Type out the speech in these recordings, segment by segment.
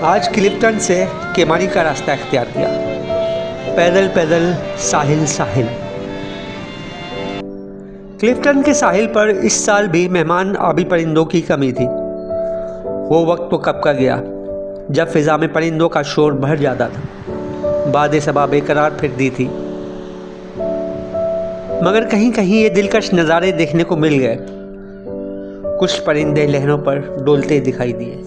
आज क्लिफ्टन से केमारी का रास्ता इख्तियार किया। पैदल पैदल साहिल साहिल। क्लिफ्टन के साहिल पर इस साल भी मेहमान आबी परिंदों की कमी थी। वो वक्त तो कब का गया जब फिज़ा में परिंदों का शोर बढ़ जाता था, बादे सबा बेकरार फिरती थी। मगर कहीं कहीं ये दिलकश नज़ारे देखने को मिल गए। कुछ परिंदे लहरों पर डोलते दिखाई दिए।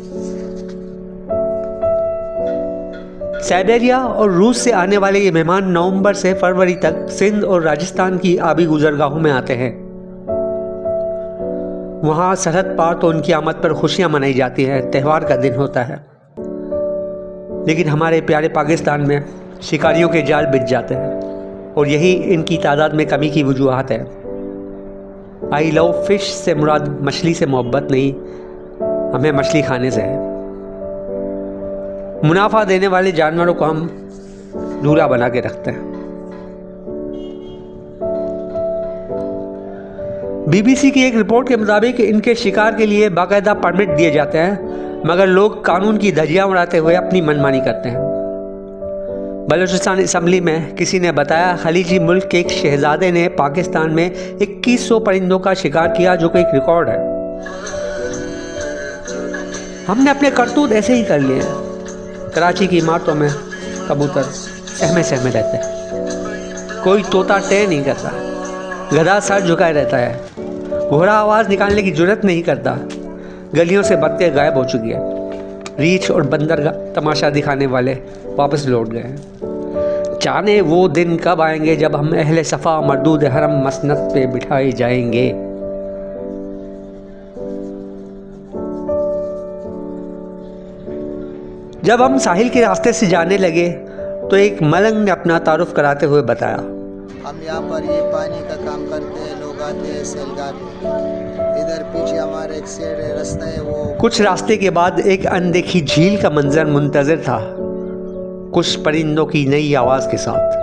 साइबेरिया और रूस से आने वाले ये मेहमान नवंबर से फरवरी तक सिंध और राजस्थान की आबी गुजरगाहों में आते हैं। वहाँ सरहद पार तो उनकी आमद पर खुशियाँ मनाई जाती हैं, त्यौहार का दिन होता है। लेकिन हमारे प्यारे पाकिस्तान में शिकारियों के जाल बिछ जाते हैं और यही इनकी तादाद में कमी की वजूहत है। आई लव फिश से मुराद मछली से मोहब्बत नहीं, हमें मछली खाने से है। मुनाफा देने वाले जानवरों को हम दूरा बना के रखते हैं। बीबीसी की एक रिपोर्ट के मुताबिक इनके शिकार के लिए बाकायदा परमिट दिए जाते हैं, मगर लोग कानून की धज्जियां उड़ाते हुए अपनी मनमानी करते हैं। बलूचिस्तान असम्बली में किसी ने बताया खलीजी मुल्क के एक शहजादे ने पाकिस्तान में 2100 परिंदों का शिकार किया, जो कि एक रिकॉर्ड है। हमने अपने करतूत ऐसे ही कर लिए हैं। कराची की इमारतों में कबूतर सहमे सहमे रहते हैं। कोई तोता टे नहीं करता, गधा सर झुकाए रहता है, घोड़ा आवाज़ निकालने की जुर्रत नहीं करता। गलियों से बत्तियाँ गायब हो चुकी है। रीछ और बंदर तमाशा दिखाने वाले वापस लौट गए हैं। जाने वो दिन कब आएंगे जब हम अहले सफ़ा मरदूद हरम मसनद पे बिठाए जाएंगे। जब हम साहिल के रास्ते से जाने लगे तो एक मलंग ने अपना तारुफ कराते हुए बताया, हम यहाँ पर ये पानी का काम करते हैं, लोग आते हैं सैलगाह। इधर पीछे हमारे एक साइड रास्ता है, वो कुछ रास्ते के बाद एक अनदेखी झील का मंजर मुंतजर था, कुछ परिंदों की नई आवाज के साथ।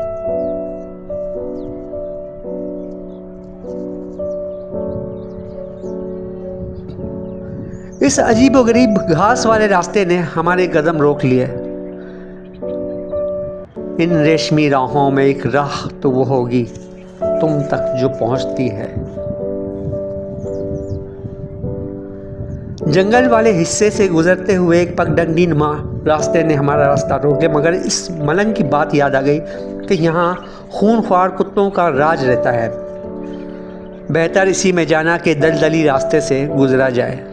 इस अजीबोगरीब घास वाले रास्ते ने हमारे कदम रोक लिए। इन रेशमी राहों में एक राह तो वो होगी तुम तक जो पहुंचती है। जंगल वाले हिस्से से गुजरते हुए एक पगडंडी नुमा रास्ते ने हमारा रास्ता रोक दिया, मगर इस मलंग की बात याद आ गई कि यहाँ खूनख्वार कुत्तों का राज रहता है। बेहतर इसी में जाना कि दलदली रास्ते से गुजरा जाए।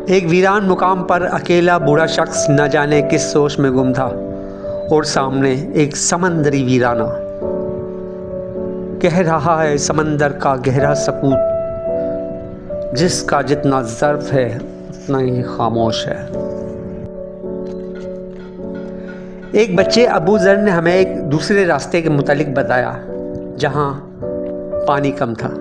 एक वीरान मुकाम पर अकेला बूढ़ा शख्स न जाने किस सोच में गुम था और सामने एक समंदरी वीराना। कह रहा है समंदर का गहरा सकूत, जिसका जितना ज़र्फ है उतना ही खामोश है। एक बच्चे अबू ज़र ने हमें एक दूसरे रास्ते के मुतालिक बताया जहां पानी कम था।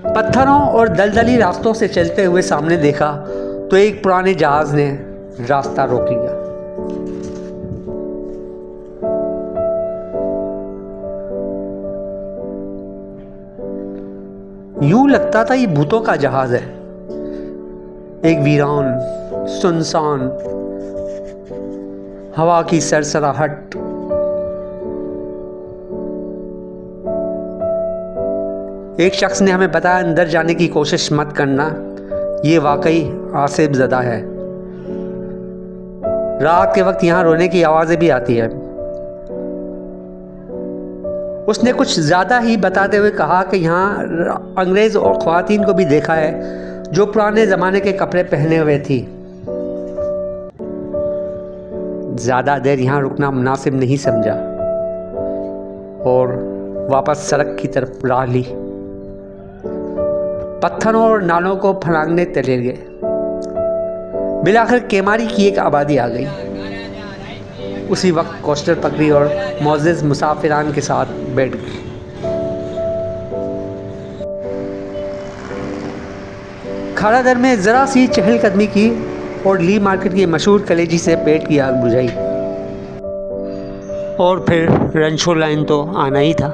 पत्थरों और दलदली रास्तों से चलते हुए सामने देखा तो एक पुराने जहाज ने रास्ता रोक लिया। यूं लगता था ये भूतों का जहाज है। एक वीरान, सुनसान, हवा की सरसराहट। एक शख्स ने हमें बताया अंदर जाने की कोशिश मत करना, ये वाकई आसिफ ज़दा है। रात के वक्त यहाँ रोने की आवाज़ें भी आती है। उसने कुछ ज़्यादा ही बताते हुए कहा कि यहाँ अंग्रेज़ और ख़वातीन को भी देखा है जो पुराने ज़माने के कपड़े पहने हुए थी। ज़्यादा देर यहाँ रुकना मुनासिब नहीं समझा और वापस सड़क की तरफ राह ली। पत्थरों और नालों को फलांगने चले गए। बिलाखिर केमारी की एक आबादी आ गई। उसी वक्त कोस्टर पकड़ी और मोअज़्ज़िज़ मुसाफिरान के साथ बैठ गई। खारादर में ज़रा सी चहलकदमी की और ली मार्केट की मशहूर कलेजी से पेट की आग बुझाई। और फिर रंशो लाइन तो आना ही था।